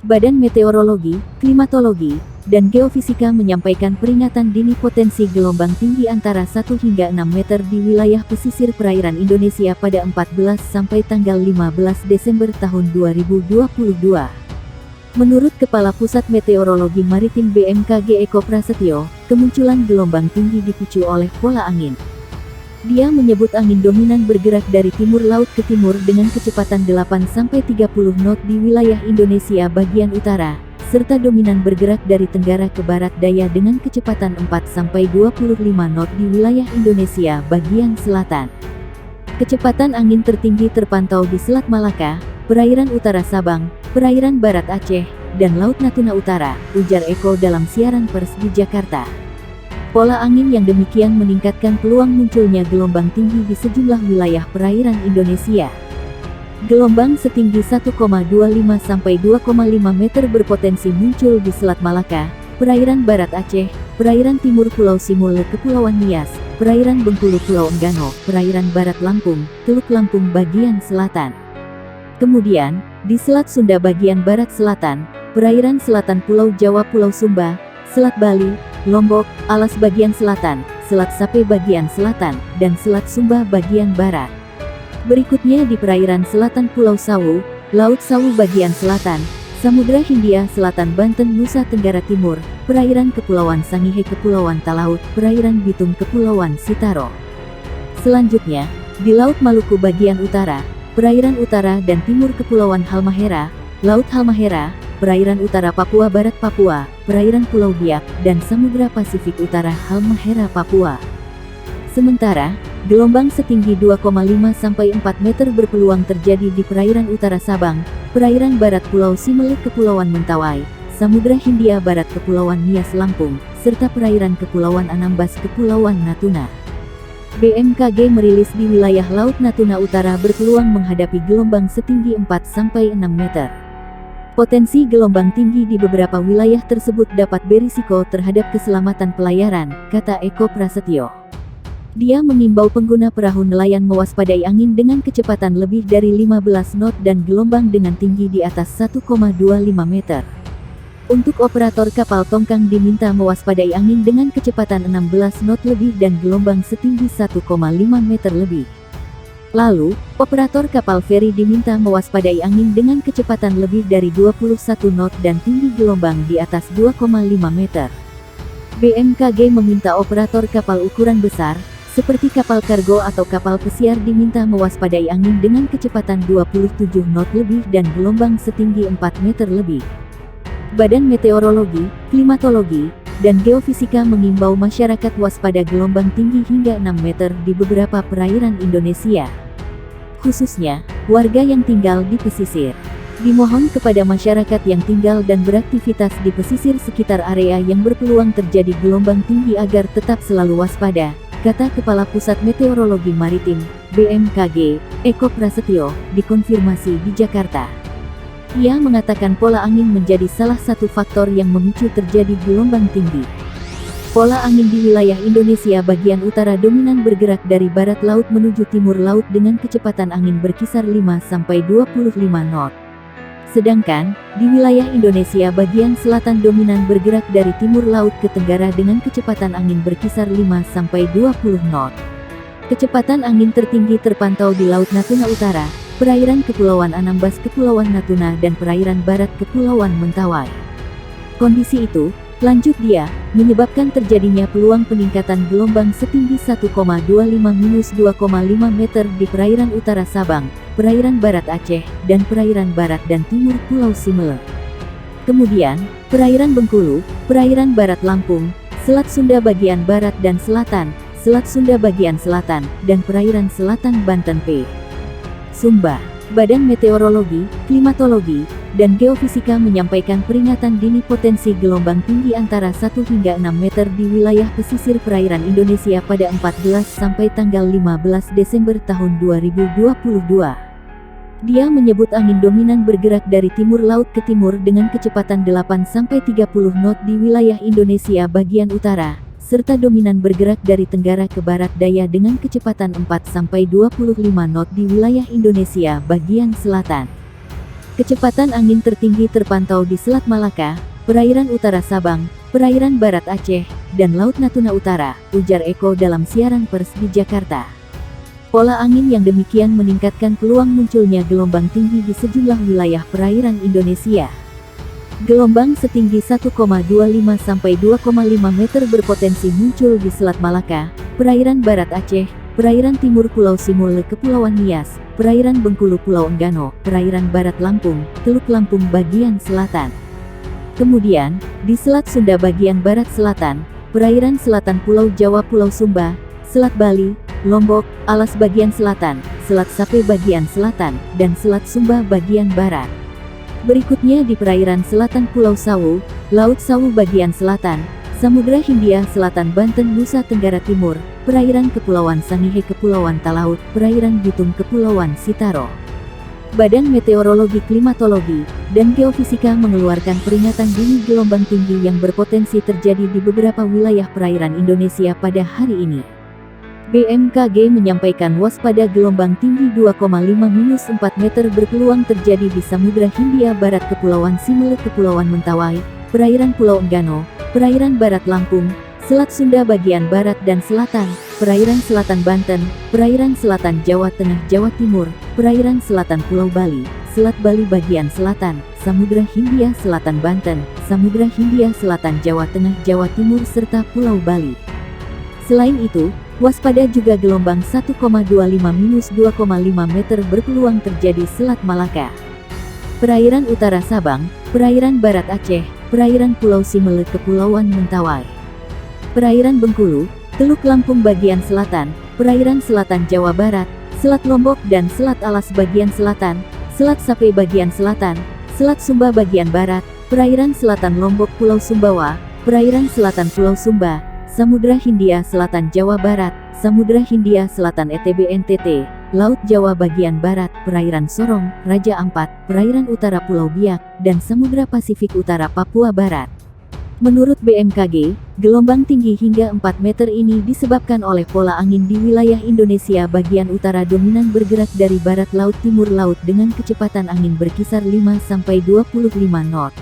Badan Meteorologi, Klimatologi, dan Geofisika menyampaikan peringatan dini potensi gelombang tinggi antara 1 hingga 6 meter di wilayah pesisir perairan Indonesia pada 14 sampai tanggal 15 Desember tahun 2022. Menurut Kepala Pusat Meteorologi Maritim BMKG Eko Prasetyo, kemunculan gelombang tinggi dipicu oleh pola angin. Dia menyebut angin dominan bergerak dari timur laut ke timur dengan kecepatan 8-30 knot di wilayah Indonesia bagian utara, serta dominan bergerak dari tenggara ke barat daya dengan kecepatan 4-25 knot di wilayah Indonesia bagian selatan. Kecepatan angin tertinggi terpantau di Selat Malaka, perairan utara Sabang, perairan barat Aceh, dan Laut Natuna Utara, ujar Eko dalam siaran pers di Jakarta. Pola angin yang demikian meningkatkan peluang munculnya gelombang tinggi di sejumlah wilayah perairan Indonesia. Gelombang setinggi 1,25 sampai 2,5 meter berpotensi muncul di Selat Malaka, perairan barat Aceh, perairan timur Pulau Simule Kepulauan Nias, perairan Bengkulu Pulau Enggano, perairan barat Lampung, Teluk Lampung bagian selatan. Kemudian, di Selat Sunda bagian barat selatan, perairan selatan Pulau Jawa Pulau Sumba, Selat Bali, Lombok, Alas bagian selatan, Selat Sape bagian selatan, dan Selat Sumba bagian barat. Berikutnya di perairan selatan Pulau Sawu, Laut Sawu bagian selatan, Samudra Hindia Selatan Banten Nusa Tenggara Timur, perairan Kepulauan Sangihe Kepulauan Talaut, perairan Bitung Kepulauan Sitaro. Selanjutnya, di Laut Maluku bagian utara, perairan utara dan timur Kepulauan Halmahera, Laut Halmahera, perairan utara Papua Barat Papua, perairan Pulau Biak, dan Samudra Pasifik Utara Halmahera Papua. Sementara, gelombang setinggi 2,5 sampai 4 meter berpeluang terjadi di perairan utara Sabang, perairan barat Pulau Simele Kepulauan Mentawai, Samudra Hindia Barat Kepulauan Nias Lampung, serta perairan Kepulauan Anambas Kepulauan Natuna. BMKG merilis di wilayah Laut Natuna Utara berpeluang menghadapi gelombang setinggi 4 sampai 6 meter. Potensi gelombang tinggi di beberapa wilayah tersebut dapat berisiko terhadap keselamatan pelayaran, kata Eko Prasetyo. Dia mengimbau pengguna perahu nelayan mewaspadai angin dengan kecepatan lebih dari 15 knot dan gelombang dengan tinggi di atas 1,25 meter. Untuk operator kapal tongkang diminta mewaspadai angin dengan kecepatan 16 knot lebih dan gelombang setinggi 1,5 meter lebih. Lalu, operator kapal feri diminta mewaspadai angin dengan kecepatan lebih dari 21 knot dan tinggi gelombang di atas 2,5 meter. BMKG meminta operator kapal ukuran besar, seperti kapal kargo atau kapal pesiar diminta mewaspadai angin dengan kecepatan 27 knot lebih dan gelombang setinggi 4 meter lebih. Badan Meteorologi, Klimatologi, dan Geofisika mengimbau masyarakat waspada gelombang tinggi hingga 6 meter di beberapa perairan Indonesia. Khususnya, warga yang tinggal di pesisir. Dimohon kepada masyarakat yang tinggal dan beraktivitas di pesisir sekitar area yang berpeluang terjadi gelombang tinggi agar tetap selalu waspada, kata Kepala Pusat Meteorologi Maritim, BMKG, Eko Prasetyo, dikonfirmasi di Jakarta. Ia mengatakan pola angin menjadi salah satu faktor yang memicu terjadi gelombang tinggi. Pola angin di wilayah Indonesia bagian utara dominan bergerak dari barat laut menuju timur laut dengan kecepatan angin berkisar 5-25 knot. Sedangkan, di wilayah Indonesia bagian selatan dominan bergerak dari timur laut ke tenggara dengan kecepatan angin berkisar 5-20 knot. Kecepatan angin tertinggi terpantau di Laut Natuna Utara, perairan Kepulauan Anambas Kepulauan Natuna dan perairan barat Kepulauan Mentawai. Kondisi itu, lanjut dia, menyebabkan terjadinya peluang peningkatan gelombang setinggi 1,25-2,5 meter di perairan utara Sabang, perairan barat Aceh, dan perairan barat dan timur Pulau Simele. Kemudian, perairan Bengkulu, perairan barat Lampung, Selat Sunda bagian barat dan selatan, Selat Sunda bagian selatan, dan perairan selatan Banten P. Sumba. Badan Meteorologi, Klimatologi, dan Geofisika menyampaikan peringatan dini potensi gelombang tinggi antara 1 hingga 6 meter di wilayah pesisir perairan Indonesia pada 14 sampai tanggal 15 Desember tahun 2022. Dia menyebut angin dominan bergerak dari timur laut ke timur dengan kecepatan 8-30 knot di wilayah Indonesia bagian utara, serta dominan bergerak dari tenggara ke barat daya dengan kecepatan 4-25 knot di wilayah Indonesia bagian selatan. Kecepatan angin tertinggi terpantau di Selat Malaka, perairan utara Sabang, perairan barat Aceh, dan Laut Natuna Utara, ujar Eko dalam siaran pers di Jakarta. Pola angin yang demikian meningkatkan peluang munculnya gelombang tinggi di sejumlah wilayah perairan Indonesia. Gelombang setinggi 1,25 sampai 2,5 meter berpotensi muncul di Selat Malaka, perairan barat Aceh, perairan timur Pulau Simule Kepulauan Nias, perairan Bengkulu Pulau Enggano, perairan barat Lampung, Teluk Lampung bagian selatan. Kemudian, di Selat Sunda bagian barat selatan, perairan selatan Pulau Jawa Pulau Sumba, Selat Bali, Lombok, Alas bagian selatan, Selat Sape bagian selatan, dan Selat Sumba bagian barat. Berikutnya di perairan selatan Pulau Sawu, Laut Sawu bagian selatan, Samudra Hindia Selatan Banten Nusa Tenggara Timur, perairan Kepulauan Sangihe Kepulauan Talaut, perairan Bitung Kepulauan Sitaro. Badan Meteorologi Klimatologi dan Geofisika mengeluarkan peringatan dini gelombang tinggi yang berpotensi terjadi di beberapa wilayah perairan Indonesia pada hari ini. BMKG menyampaikan waspada gelombang tinggi 2,5-4 meter berpeluang terjadi di Samudra Hindia Barat Kepulauan Simele Kepulauan Mentawai, perairan Pulau Enggano, perairan barat Lampung, Selat Sunda bagian barat dan selatan, perairan selatan Banten, perairan selatan Jawa Tengah Jawa Timur, perairan selatan Pulau Bali, Selat Bali bagian selatan, Samudra Hindia Selatan Banten, Samudra Hindia Selatan Jawa Tengah Jawa Timur serta Pulau Bali. Selain itu, waspada juga gelombang 1,25-2,5 meter berpeluang terjadi Selat Malaka, perairan utara Sabang, perairan barat Aceh, perairan Pulau Simele Kepulauan Mentawai, perairan Bengkulu, Teluk Lampung bagian selatan, perairan selatan Jawa Barat, Selat Lombok dan Selat Alas bagian selatan, Selat Sape bagian selatan, Selat Sumba bagian barat, perairan selatan Lombok Pulau Sumbawa, perairan selatan Pulau Sumba, Samudra Hindia Selatan Jawa Barat, Samudra Hindia Selatan ETB NTT, Laut Jawa bagian barat, perairan Sorong, Raja Ampat, perairan utara Pulau Biak, dan Samudra Pasifik Utara Papua Barat. Menurut BMKG, gelombang tinggi hingga 4 meter ini disebabkan oleh pola angin di wilayah Indonesia bagian utara dominan bergerak dari barat laut timur laut dengan kecepatan angin berkisar 5-25 knot.